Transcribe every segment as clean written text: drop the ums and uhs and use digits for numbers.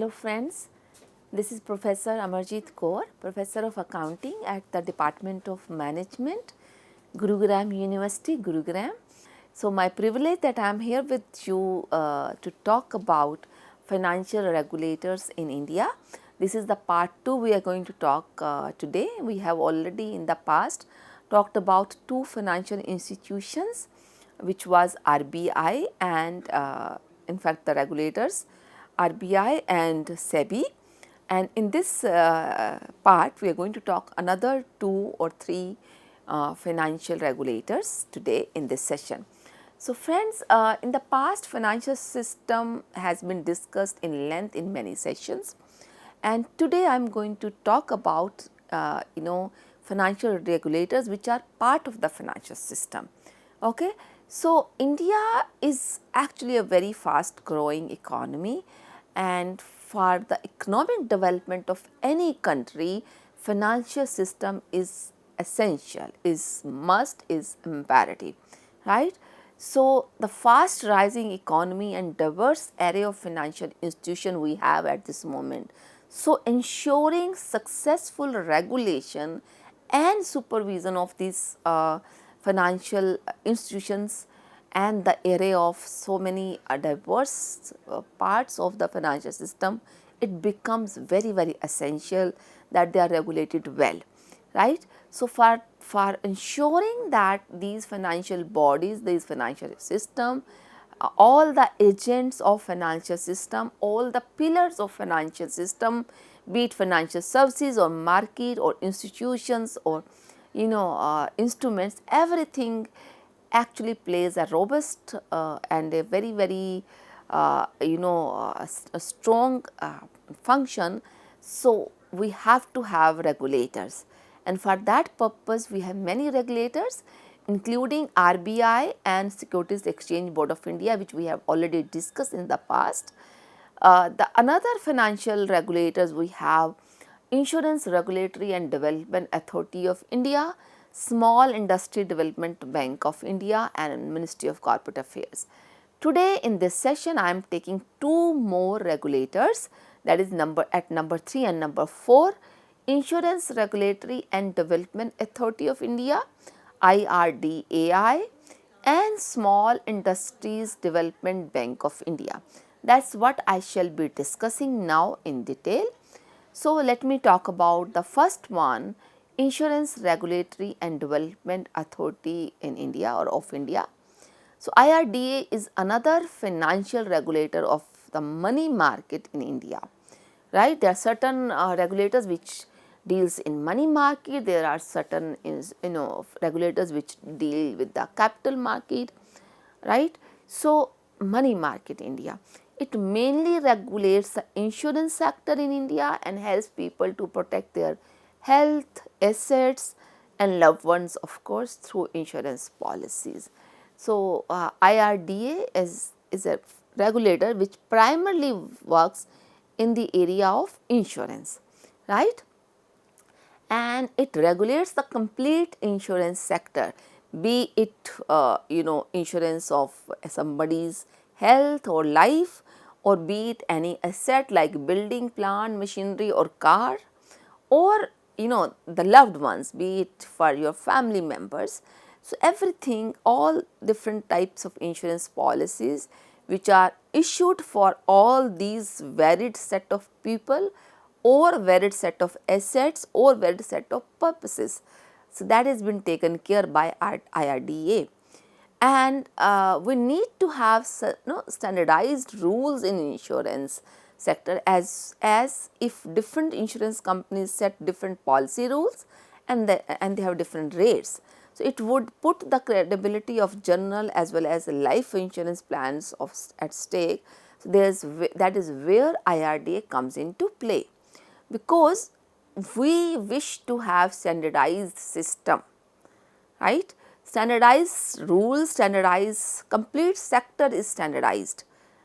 Hello friends, this is Professor Amarjeet Kaur, Professor of Accounting at the Department of Management, Gurugram University, Gurugram. So my privilege that I am here with you to talk about financial regulators in India. This is the part 2 we are going to talk today. We have already in the past talked about two financial institutions, which was RBI and in fact the regulators RBI and SEBI, and in this part we are going to talk another 2 or 3 financial regulators today in this session. So friends, in the past financial system has been discussed in length in many sessions, and today I am going to talk about financial regulators which are part of the financial system. Okay. So India is actually a very fast growing economy, and for the economic development of any country, financial system is essential, is must, is imperative, right. So the fast rising economy and diverse array of financial institution we have at this moment, so ensuring successful regulation and supervision of these financial institutions and the array of so many diverse parts of the financial system, it becomes very essential that they are regulated well, right. So for ensuring that these financial bodies, these financial system, all the agents of financial system, all the pillars of financial system, be it financial services or market or institutions or instruments, everything actually plays a robust and a very a strong function. So we have to have regulators, and for that purpose we have many regulators, including RBI and Securities Exchange Board of India, which we have already discussed in the past. The another financial regulators we have Insurance Regulatory and Development Authority of India, Small Industry Development Bank of India, and Ministry of Corporate Affairs. Today in this session I am taking two more regulators, that is number 3 and number 4, Insurance Regulatory and Development Authority of India, IRDAI, and Small Industries Development Bank of India. That is what I shall be discussing now in detail. So let me talk about the first one, Insurance Regulatory and Development Authority in India or of India. So IRDA is another financial regulator of the money market in India, right. There are certain regulators which deals in money market, there are certain regulators which deal with the capital market, right. So money market India, it mainly regulates the insurance sector in India and helps people to protect their health, assets and loved ones, of course, through insurance policies. So IRDA is a regulator which primarily works in the area of insurance, right, and it regulates the complete insurance sector, be it insurance of somebody's health or life, or be it any asset like building, plant, machinery or car, or the loved ones, be it for your family members. So everything, all different types of insurance policies which are issued for all these varied set of people or varied set of assets or varied set of purposes. So that has been taken care by IRDA, and we need to have standardized rules in insurance sector, as if different insurance companies set different policy rules and they have different rates. So it would put the credibility of general as well as life insurance plans at stake. So that is where IRDA comes into play, because we wish to have standardized system, right. Standardized rules, standardized, complete sector is standardized.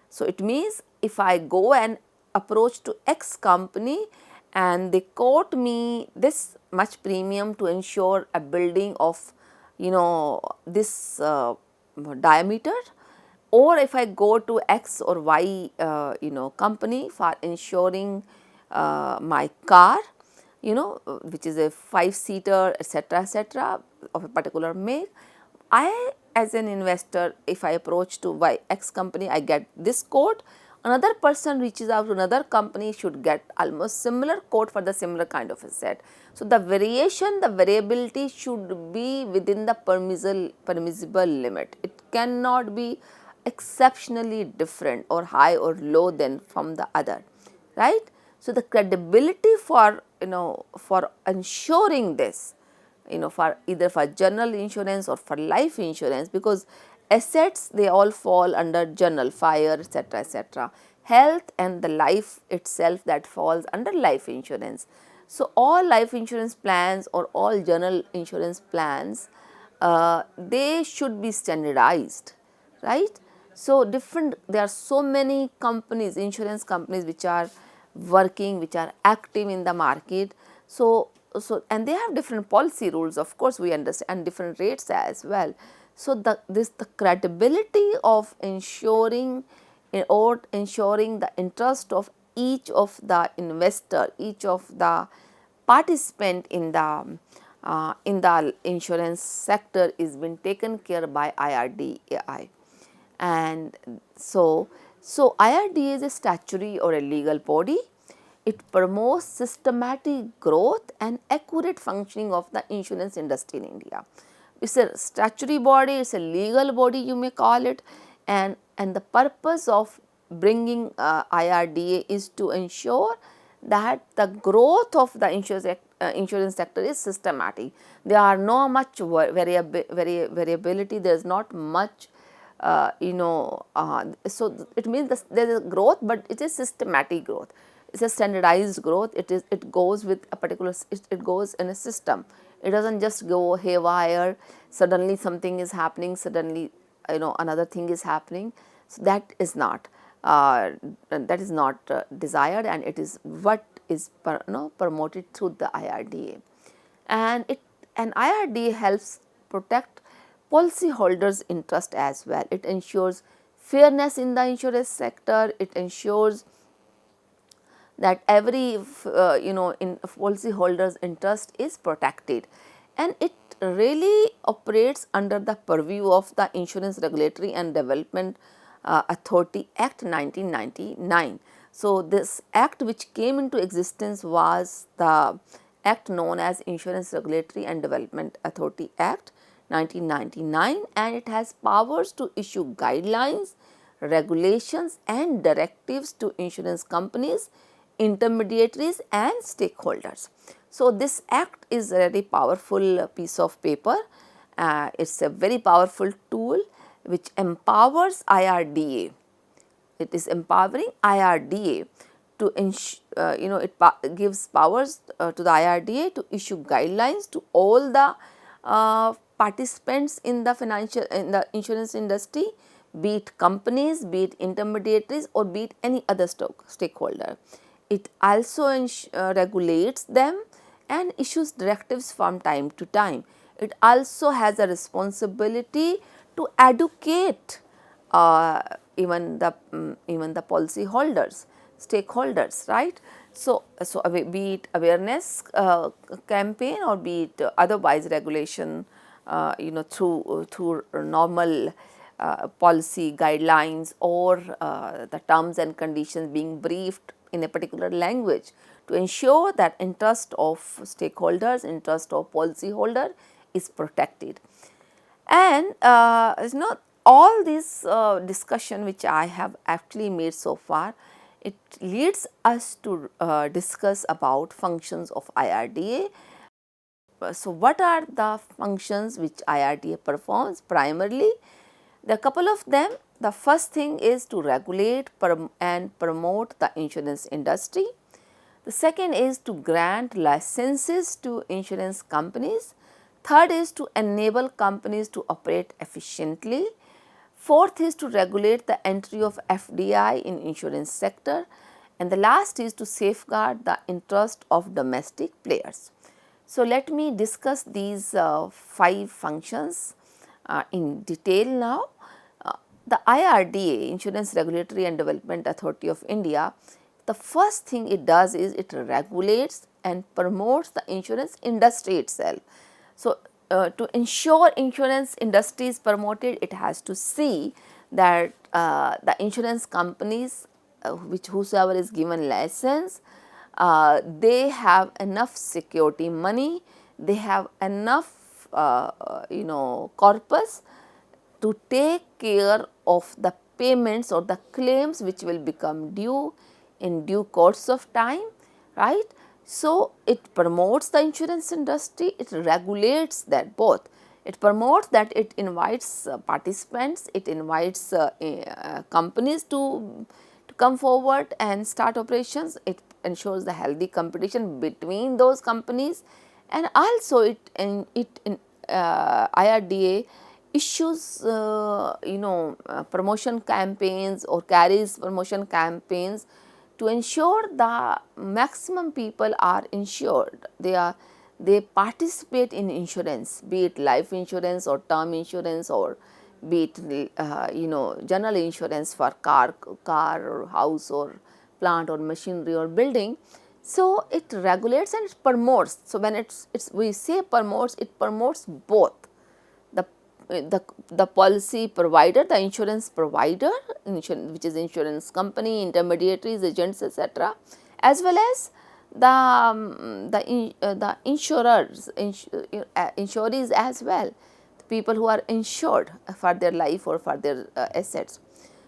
So it means if I go and approach to X company and they quote me this much premium to insure a building of this diameter, or if I go to X or Y company for insuring my car, which is a 5-seater, etc., of a particular make, I as an investor, if I approach to Y X company, I get this quote. Another person reaches out to another company, should get almost similar quote for the similar kind of asset. So the variability should be within the permissible limit. It cannot be exceptionally different or high or low than from the other, right? So the credibility for for ensuring this, for either for general insurance or for life insurance, because assets, they all fall under general, fire, etc., etc., health and the life itself, that falls under life insurance. So all life insurance plans or all general insurance plans, they should be standardized, right? So there are so many companies, insurance companies, which are working, which are active in the market. So and they have different policy rules, of course, we understand, and different rates as well. So the credibility of ensuring the interest of each of the investor, each of the participant in the insurance sector is been taken care by IRDAI. And so IRDA is a statutory or a legal body. It promotes systematic growth and accurate functioning of the insurance industry in India. It's a statutory body, it's a legal body, you may call it, and the purpose of bringing IRDA is to ensure that the growth of the insurance sector is systematic. There are no much variability, there is not much so it means there is growth, but it is systematic growth. It's a standardized growth. It goes with a particular, it goes in a system. It doesn't just go haywire. Suddenly something is happening. Suddenly another thing is happening. So that is not desired, and it is what is promoted through the IRDA, and IRDA helps protect policyholders' interest as well. It ensures fairness in the insurance sector. It ensures that every in policyholders' interest is protected, and it really operates under the purview of the Insurance Regulatory and Development Authority Act 1999. So this act, which came into existence, was the act known as Insurance Regulatory and Development Authority Act 1999, and it has powers to issue guidelines, regulations and directives to insurance companies, intermediaries and stakeholders. So this act is a very powerful piece of paper. It's a very powerful tool which empowers IRDA. It is empowering IRDA to it gives powers to the IRDA to issue guidelines to all the participants in the insurance industry, be it companies, be it intermediaries, or be it any other stakeholder. It also regulates them and issues directives from time to time. It also has a responsibility to educate even the policy holders, stakeholders, right? So be it awareness campaign, or be it otherwise regulation, through normal policy guidelines, or the terms and conditions being briefed in a particular language to ensure that interest of stakeholders, interest of policyholder is protected. And all this discussion which I have actually made so far, it leads us to discuss about functions of IRDA. So what are the functions which IRDA performs? Primarily, there are a couple of them. The first thing is to regulate and promote the insurance industry. The second is to grant licenses to insurance companies. Third is to enable companies to operate efficiently. Fourth is to regulate the entry of FDI in insurance sector. And the last is to safeguard the interest of domestic players. So let me discuss these 5 functions in detail now. the IRDA, Insurance Regulatory and Development Authority of India, the first thing it does is it regulates and promotes the insurance industry itself. So, to ensure insurance industry is promoted, it has to see that the insurance companies which whosoever is given license, they have enough security money, they have enough corpus to take care of the payments or the claims which will become due in due course of time, right. So, it promotes the insurance industry, it regulates that both. It promotes that, it invites participants, it invites companies to come forward and start operations, it ensures the healthy competition between those companies, and also IRDA issues promotion campaigns or carries promotion campaigns to ensure the maximum people are insured. They participate in insurance, be it life insurance or term insurance, or be it general insurance for car or house or plant or machinery or building. So, it regulates and it promotes. So, when it's we say promotes, it promotes both the policy provider, the insurance provider, which is insurance company, intermediaries, agents, etc., as well as the insurers, insurees as well, the people who are insured for their life or for their assets.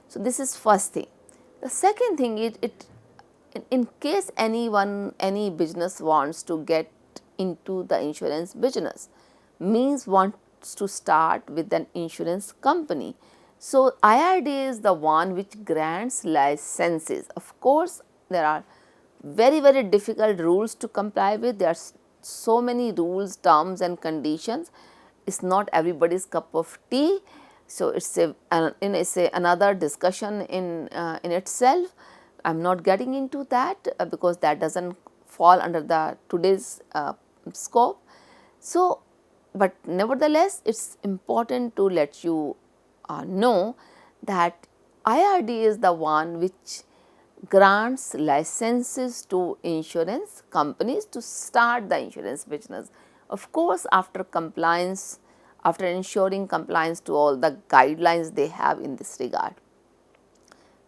So, this is first thing. The second thing is in case any business wants to get into the insurance business, means wants to start with an insurance company. So, IRDA is the one which grants licenses. Of course, there are very difficult rules to comply with. There are so many rules, terms and conditions. It's not everybody's cup of tea. So, it's another discussion in itself. I am not getting into that because that does not fall under the today's scope. So, but nevertheless, it is important to let you know that IRDA is the one which grants licenses to insurance companies to start the insurance business. Of course, after compliance, after ensuring compliance to all the guidelines they have in this regard,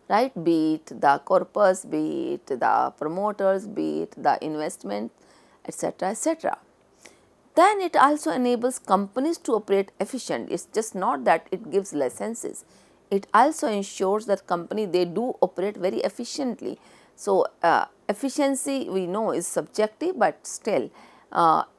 right, be it the corpus, be it the promoters, be it the investment, etc., etc. Then it also enables companies to operate efficient. It is just not that it gives licenses, it also ensures that company they do operate very efficiently. So, efficiency we know is subjective, but still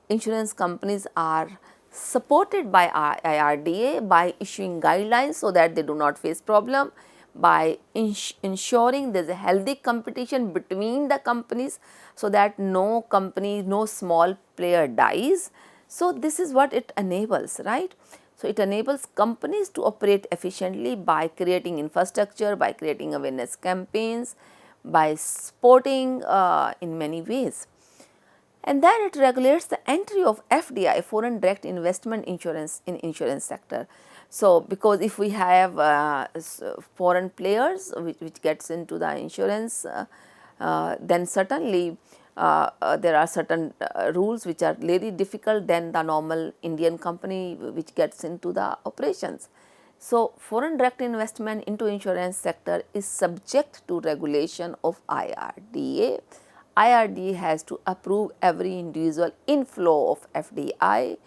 insurance companies are supported by IRDA by issuing guidelines so that they do not face problem, by ensuring there is a healthy competition between the companies so that no company, no small player dies. So, this is what it enables, right. So, it enables companies to operate efficiently by creating infrastructure, by creating awareness campaigns, by supporting in many ways. And then it regulates the entry of FDI, foreign direct investment insurance, in insurance sector. So, because if we have foreign players which gets into the insurance, then certainly there are certain rules which are very difficult than the normal Indian company which gets into the operations. So, foreign direct investment into insurance sector is subject to regulation of IRDA. IRDA has to approve every individual inflow of FDI,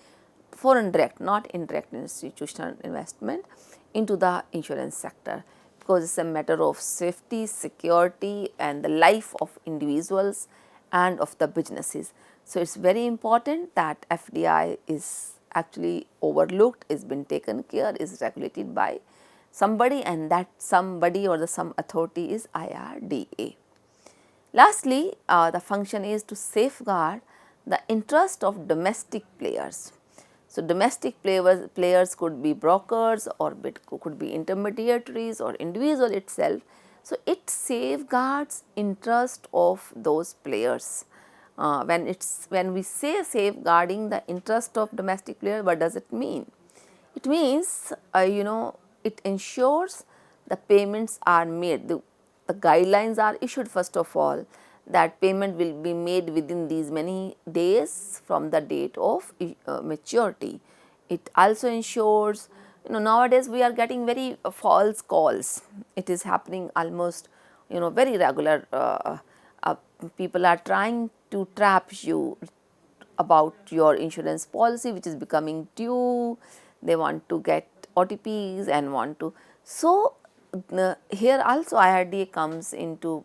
foreign direct, not indirect institutional investment, into the insurance sector, because it is a matter of safety, security and the life of individuals and of the businesses. So, it is very important that FDI is actually overlooked, is been taken care, is regulated by somebody, and that somebody or the some authority is IRDA. Lastly, the function is to safeguard the interest of domestic players. So, domestic players could be brokers or could be intermediaries or individual itself. So, it safeguards interest of those players. When we say safeguarding the interest of domestic players, what does it mean? It means it ensures the payments are made, the guidelines are issued first of all, that payment will be made within these many days from the date of maturity. It also ensures, nowadays we are getting very false calls. It is happening almost, very regular. Uh, People are trying to trap you about your insurance policy which is becoming due. They want to get OTPs and want to. So here also IRDA comes into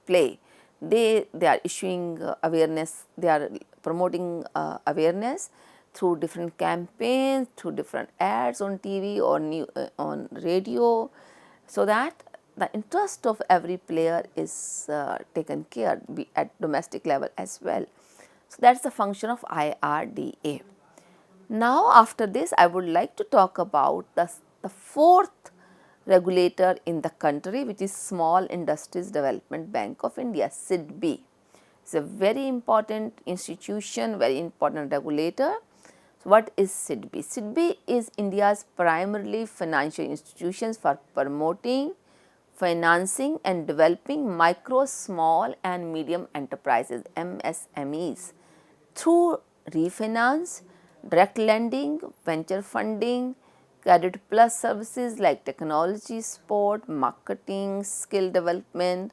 play. They are issuing awareness, they are promoting awareness through different campaigns, through different ads on TV or on radio, so that the interest of every player is taken care be at domestic level as well. So that's the function of IRDA. Now after this I would like to talk about the fourth regulator in the country, which is Small Industries Development Bank of India, SIDB. It's a very important institution, very important regulator. So what is SIDB? SIDB is India's primarily financial institutions for promoting, financing and developing micro, small and medium enterprises, MSMEs, through refinance, direct lending, venture funding, credit plus services like technology support, marketing, skill development,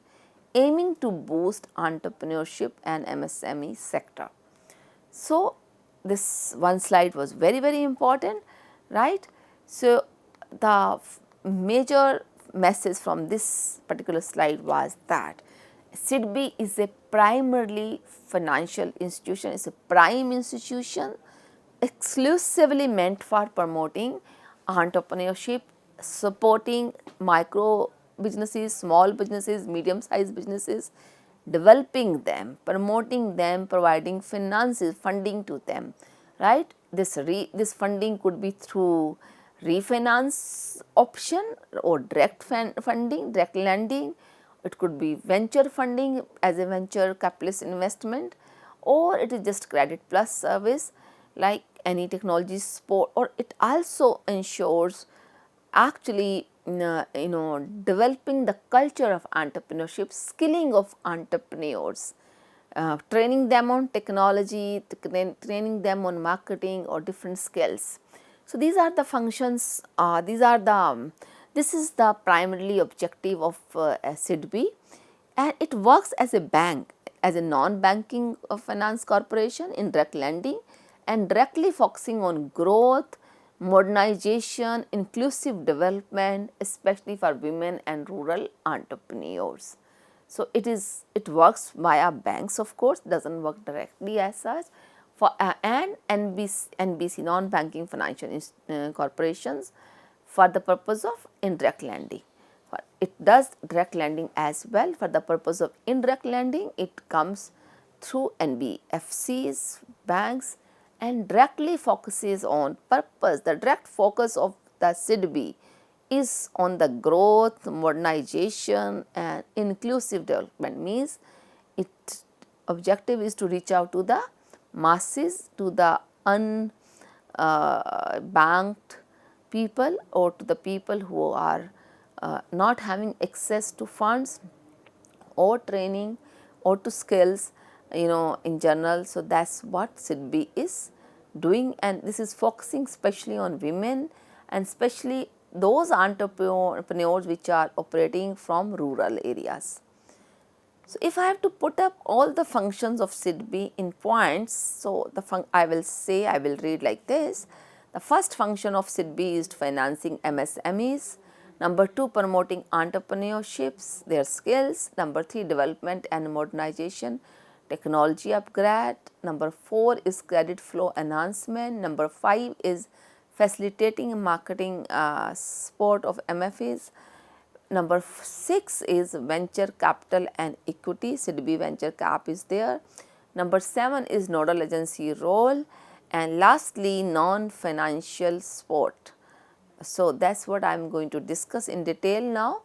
aiming to boost entrepreneurship and MSME sector. So this one slide was very important, right? So the major message from this particular slide was that SIDB is a primarily financial institution, it's a prime institution exclusively meant for promoting entrepreneurship, supporting micro businesses, small businesses, medium sized businesses, developing them, promoting them, providing finances, funding to them, right. This funding could be through refinance option or direct funding, direct lending. It could be venture funding as a venture capitalist investment, or it is just credit plus service like any technology support, or it also ensures actually developing the culture of entrepreneurship, skilling of entrepreneurs, training them on technology, training them on marketing or different skills. So these are the functions, this is the primarily objective of SIDB, and it works as a bank, as a non-banking finance corporation in direct lending and directly focusing on growth, modernization, inclusive development, especially for women and rural entrepreneurs. So it works via banks, of course, doesn't work directly as such, for and NBC non-banking financial corporations for the purpose of indirect lending. It does direct lending as well. For the purpose of indirect lending, it comes through NBFCs, banks, and directly focuses on purpose. The direct focus of the SIDB is on the growth, modernization and inclusive development. Means its objective is to reach out to the masses, to the unbanked people, or to the people who are not having access to funds or training or to skills, in general. So that's what SIDB is doing, and this is focusing especially on women and especially those entrepreneurs which are operating from rural areas. So if I have to put up all the functions of SIDB in points, so I will read like this. The first function of SIDB is financing MSMEs. Number 2, promoting entrepreneurships, their skills. Number 3, development and modernization, technology upgrade. Number 4 is credit flow enhancement. Number 5 is facilitating marketing support of MFAs. Number 6 is venture capital and equity, SIDB venture cap is there. Number 7 is nodal agency role, and lastly non-financial support. So that's what I am going to discuss in detail now.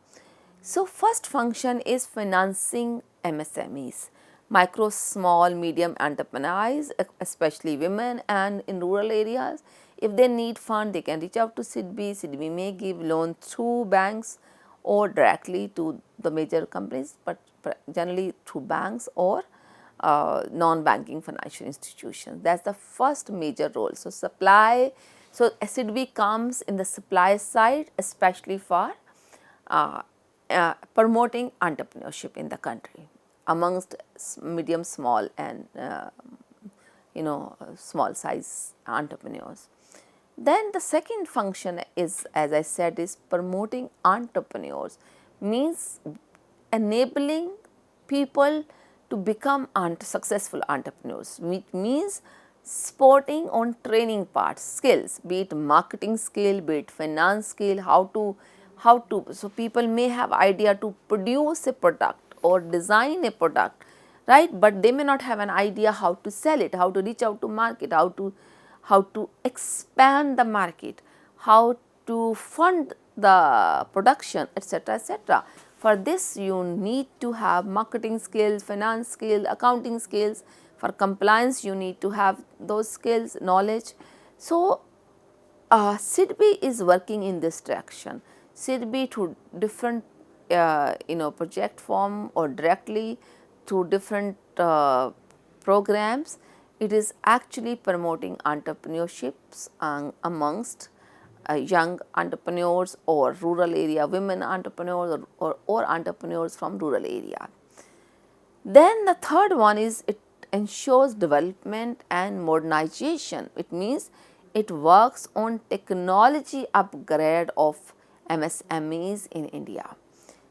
So first function is financing MSMEs, micro, small, medium enterprise, especially women and in rural areas. If they need fund, they can reach out to SIDBI. SIDBI may give loan through banks or directly to the major companies, but generally through banks or non-banking financial institutions. That's the first major role. So supply, so SIDBI comes in the supply side, especially for promoting entrepreneurship in the country amongst medium, small and small size entrepreneurs. Then the second function is, as I said, is promoting entrepreneurs, means enabling people to become successful entrepreneurs, which means supporting on training parts, skills, be it marketing skill, be it finance skill, so people may have idea to produce a product or design a product, right, but they may not have an idea how to sell it, how to reach out to market, how to expand the market, how to fund the production, etc., etc. For this you need to have marketing skills, finance skills, accounting skills. For compliance you need to have those skills, knowledge. So SIDBI is working in this direction. SIDBI through different project form or directly through different programs, it is actually promoting entrepreneurships amongst young entrepreneurs or rural area women entrepreneurs or entrepreneurs from rural area. Then the third one is it ensures development and modernization. It means it works on technology upgrade of MSMEs in India,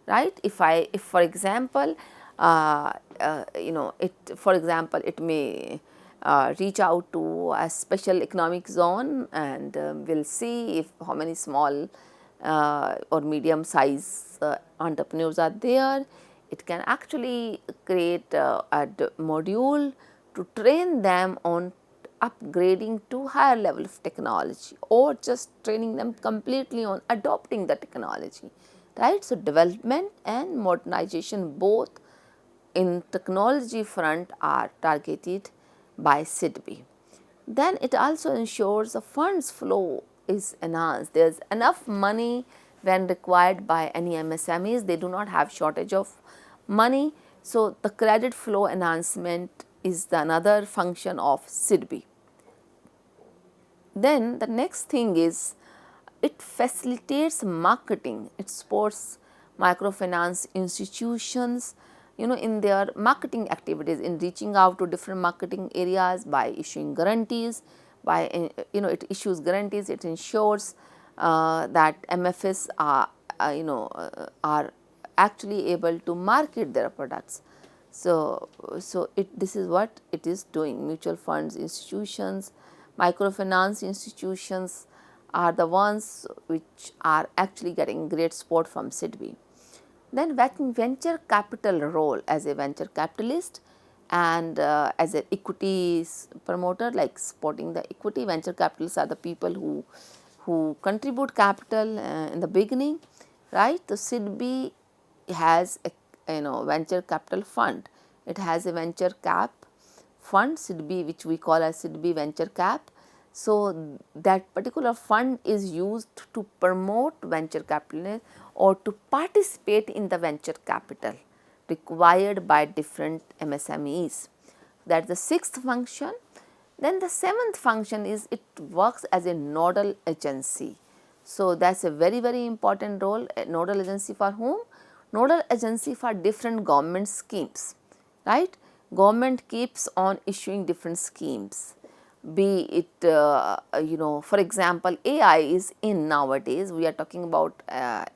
right? If for example, it may reach out to a special economic zone, and we'll see if how many small or medium size entrepreneurs are there. It can actually create a module to train them on upgrading to higher level of technology, or just training them completely on adopting the technology, right. So development and modernization both in technology front are targeted by SIDBI. Then it also ensures the funds flow is enhanced. There is enough money when required by any MSMEs. They do not have shortage of money. So the credit flow enhancement is another function of SIDBI. Then the next thing is it facilitates marketing. It supports microfinance institutions, in their marketing activities, in reaching out to different marketing areas by issuing guarantees, it issues guarantees, it ensures that MFs are actually able to market their products. So this is what it is doing. Mutual funds institutions, microfinance institutions are the ones which are actually getting great support from SIDBI. Then venture capital role as a venture capitalist and as an equity promoter, like supporting the equity. Venture capitalists are the people who contribute capital in the beginning, right. The SIDBI has a venture capital fund. It has a venture cap fund, SIDBI, which we call as SIDBI venture cap. So that particular fund is used to promote venture capital or to participate in the venture capital required by different MSMEs. That is the sixth function. Then the seventh function is it works as a nodal agency. So that's a very, very important role. A nodal agency for whom? Nodal agency for different government schemes, right. Government keeps on issuing different schemes, be it for example, AI is in nowadays. We are talking about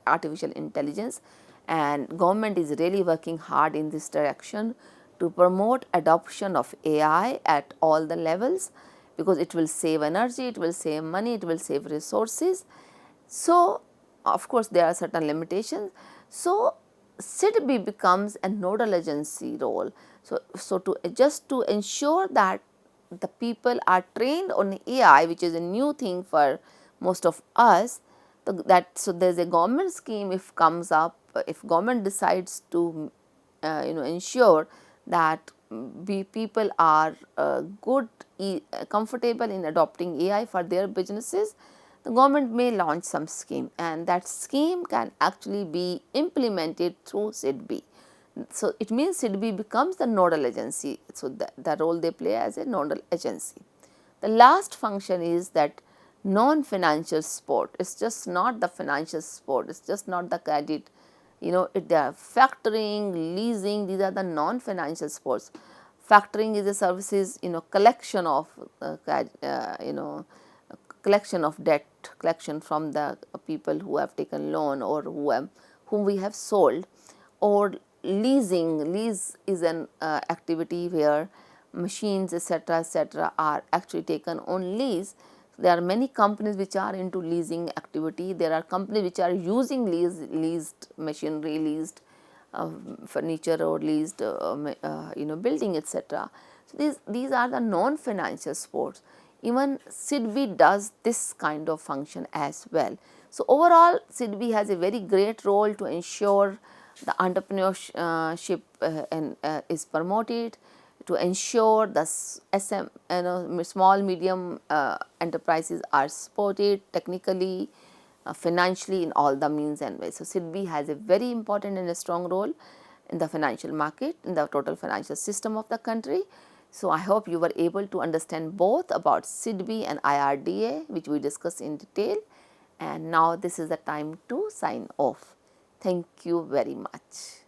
artificial intelligence, and government is really working hard in this direction to promote adoption of AI at all the levels, because it will save energy, it will save money, it will save resources. So of course there are certain limitations. So SIDBI becomes a nodal agency role. So to ensure that the people are trained on AI, which is a new thing for most of us, so there is a government scheme if comes up, if government decides to ensure that people are comfortable in adopting AI for their businesses, the government may launch some scheme, and that scheme can actually be implemented through SIDBI. So, it means SIDBI becomes the nodal agency. So, the role they play as a nodal agency. The last function is that non-financial support. It's just not the financial support, it's just not the credit, they are factoring, leasing, these are the non-financial supports. Factoring is a services, collection of collection of debt, collection from the people who have taken loan or whom we have sold. Or leasing, lease is an activity where machines, etc., are actually taken on lease. There are many companies which are into leasing activity. There are companies which are using leased machinery, leased furniture, or leased building, etc. So these are the non-financial sports. Even SIDBI does this kind of function as well. So overall, SIDBI has a very great role to ensure the entrepreneurship is promoted, to ensure the small medium enterprises are supported technically, financially, in all the means and ways. So SIDBI has a very important and a strong role in the financial market, in the total financial system of the country. So I hope you were able to understand both about SIDBI and IRDA, which we discussed in detail. And now this is the time to sign off. Thank you very much.